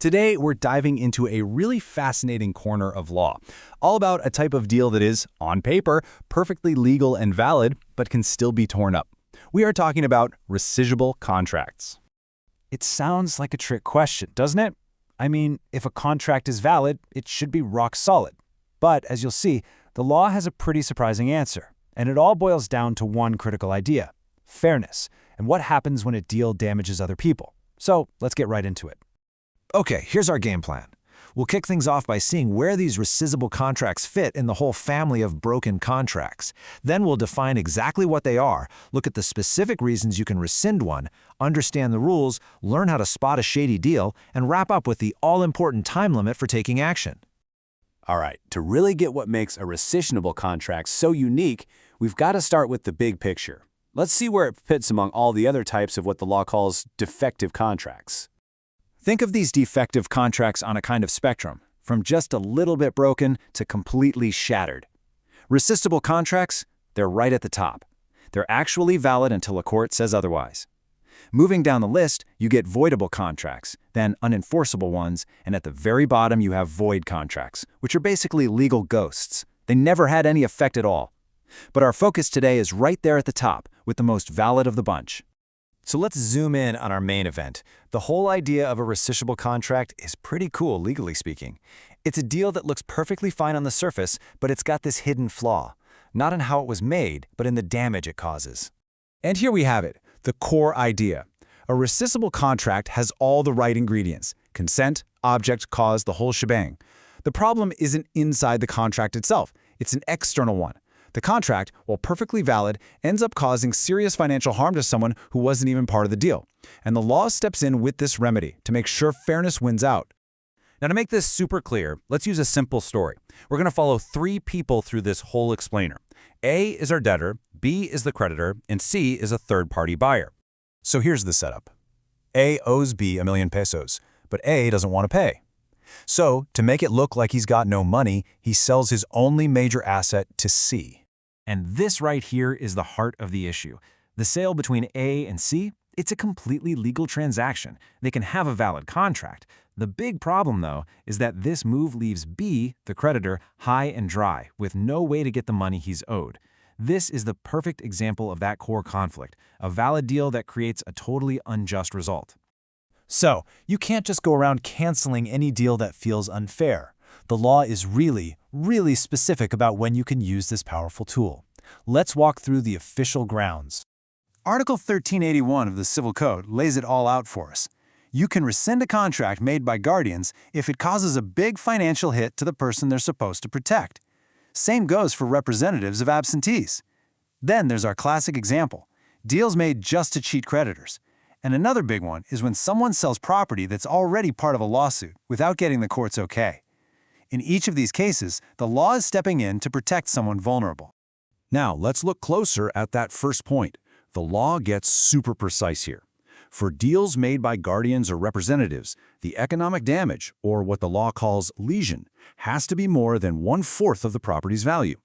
Today, we're diving into a really fascinating corner of law, all about a type of deal that is, on paper, perfectly legal and valid, but can still be torn up. We are talking about rescissible contracts. It sounds like a trick question, doesn't it? I mean, if a contract is valid, it should be rock solid. But as you'll see, the law has a pretty surprising answer, and it all boils down to one critical idea: fairness, and what happens when a deal damages other people. So let's get right into it. Okay, here's our game plan. We'll kick things off by seeing where these rescissible contracts fit in the whole family of broken contracts. Then we'll define exactly what they are, look at the specific reasons you can rescind one, understand the rules, learn how to spot a shady deal, and wrap up with the all-important time limit for taking action. All right, to really get what makes a rescissionable contract so unique, we've got to start with the big picture. Let's see where it fits among all the other types of what the law calls defective contracts. Think of these defective contracts on a kind of spectrum, from just a little bit broken to completely shattered. Rescissible contracts, they're right at the top. They're actually valid until a court says otherwise. Moving down the list, you get voidable contracts, then unenforceable ones, and at the very bottom you have void contracts, which are basically legal ghosts. They never had any effect at all. But our focus today is right there at the top, with the most valid of the bunch. So let's zoom in on our main event. The whole idea of a rescissible contract is pretty cool, legally speaking. It's a deal that looks perfectly fine on the surface, but it's got this hidden flaw. Not in how it was made, but in the damage it causes. And here we have it, the core idea. A rescissible contract has all the right ingredients: consent, object, cause, the whole shebang. The problem isn't inside the contract itself, it's an external one. The contract, while perfectly valid, ends up causing serious financial harm to someone who wasn't even part of the deal. And the law steps in with this remedy to make sure fairness wins out. Now, to make this super clear, let's use a simple story. We're going to follow three people through this whole explainer. A is our debtor, B is the creditor, and C is a third-party buyer. So here's the setup. A owes B $1 million pesos, but A doesn't want to pay. So, to make it look like he's got no money, he sells his only major asset to C. And this right here is the heart of the issue. The sale between A and C, it's a completely legal transaction. They can have a valid contract. The big problem, though, is that this move leaves B, the creditor, high and dry, with no way to get the money he's owed. This is the perfect example of that core conflict, a valid deal that creates a totally unjust result. So, you can't just go around canceling any deal that feels unfair. The law is really, really specific about when you can use this powerful tool. Let's walk through the official grounds. Article 1381 of the Civil Code lays it all out for us. You can rescind a contract made by guardians if it causes a big financial hit to the person they're supposed to protect. Same goes for representatives of absentees. Then there's our classic example: deals made just to cheat creditors. And another big one is when someone sells property that's already part of a lawsuit without getting the court's okay. In each of these cases, the law is stepping in to protect someone vulnerable. Now, let's look closer at that first point. The law gets super precise here. For deals made by guardians or representatives, the economic damage, or what the law calls lesion, has to be more than 1/4 of the property's value.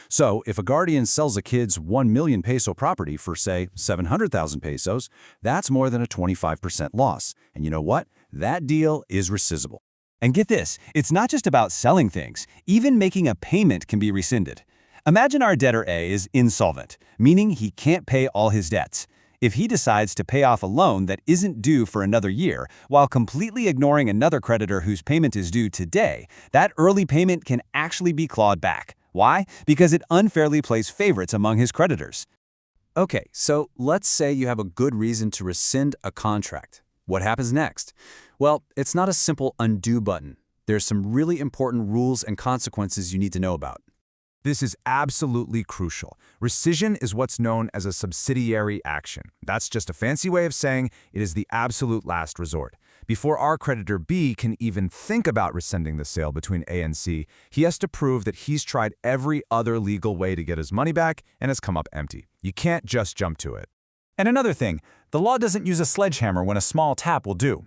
So, if a guardian sells a kid's 1 million peso property for, say, 700,000 pesos, that's more than a 25% loss. And you know what? That deal is rescissible. And get this, it's not just about selling things. Even making a payment can be rescinded. Imagine our debtor A is insolvent, meaning he can't pay all his debts. If he decides to pay off a loan that isn't due for another year, while completely ignoring another creditor whose payment is due today, that early payment can actually be clawed back. Why? Because it unfairly plays favorites among his creditors. Okay, so let's say you have a good reason to rescind a contract. What happens next? Well, it's not a simple undo button. There's some really important rules and consequences you need to know about. This is absolutely crucial. Rescission is what's known as a subsidiary action. That's just a fancy way of saying it is the absolute last resort. Before our creditor B can even think about rescinding the sale between A and C, he has to prove that he's tried every other legal way to get his money back and has come up empty. You can't just jump to it. And another thing, the law doesn't use a sledgehammer when a small tap will do.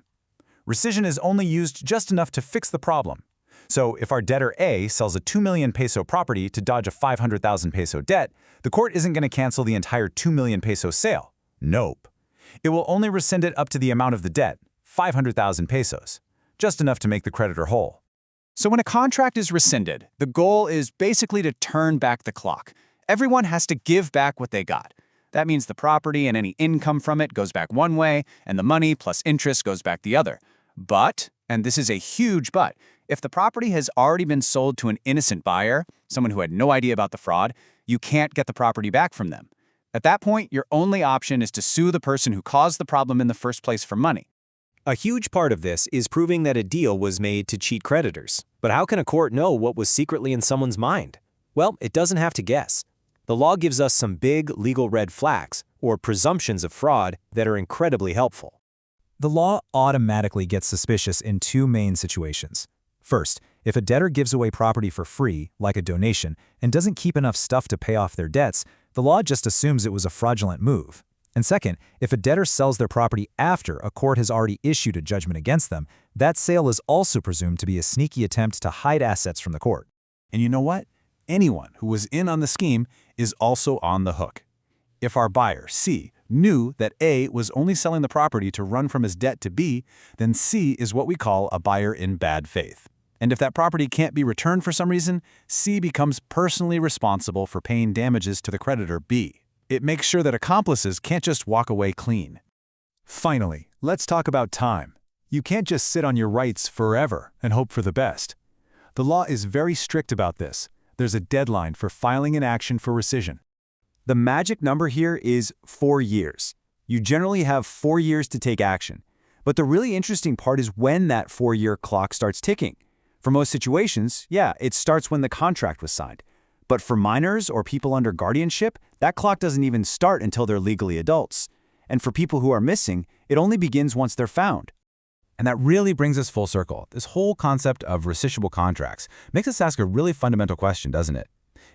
Rescission is only used just enough to fix the problem. So if our debtor A sells a 2 million peso property to dodge a 500,000 peso debt, the court isn't going to cancel the entire 2 million peso sale. Nope. It will only rescind it up to the amount of the debt, 500,000 pesos. just enough to make the creditor whole. So when a contract is rescinded, the goal is basically to turn back the clock. Everyone has to give back what they got. That means the property and any income from it goes back one way, and the money plus interest goes back the other. But, and this is a huge but, if the property has already been sold to an innocent buyer, someone who had no idea about the fraud, you can't get the property back from them. At that point, your only option is to sue the person who caused the problem in the first place for money. A huge part of this is proving that a deal was made to cheat creditors. But how can a court know what was secretly in someone's mind? Well, it doesn't have to guess. The law gives us some big legal red flags, or presumptions of fraud, that are incredibly helpful. The law automatically gets suspicious in two main situations. First, if a debtor gives away property for free, like a donation, and doesn't keep enough stuff to pay off their debts, the law just assumes it was a fraudulent move. And second, if a debtor sells their property after a court has already issued a judgment against them, that sale is also presumed to be a sneaky attempt to hide assets from the court. And you know what? Anyone who was in on the scheme is also on the hook. If our buyer, C, knew that A was only selling the property to run from his debt to B, then C is what we call a buyer in bad faith. And if that property can't be returned for some reason, C becomes personally responsible for paying damages to the creditor B. It makes sure that accomplices can't just walk away clean. Finally, let's talk about time. You can't just sit on your rights forever and hope for the best. The law is very strict about this. There's a deadline for filing an action for rescission. The magic number here is 4 years. You generally have 4 years to take action. But the really interesting part is when that 4-year clock starts ticking. For most situations, yeah, it starts when the contract was signed. But for minors or people under guardianship, that clock doesn't even start until they're legally adults. And for people who are missing, it only begins once they're found. And that really brings us full circle. This whole concept of rescissible contracts makes us ask a really fundamental question, doesn't it?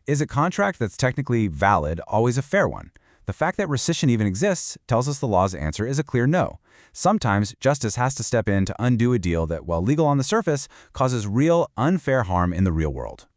Is a contract that's technically valid always a fair one? The fact that rescission even exists tells us the law's answer is a clear no. Sometimes justice has to step in to undo a deal that, while legal on the surface, causes real, unfair harm in the real world.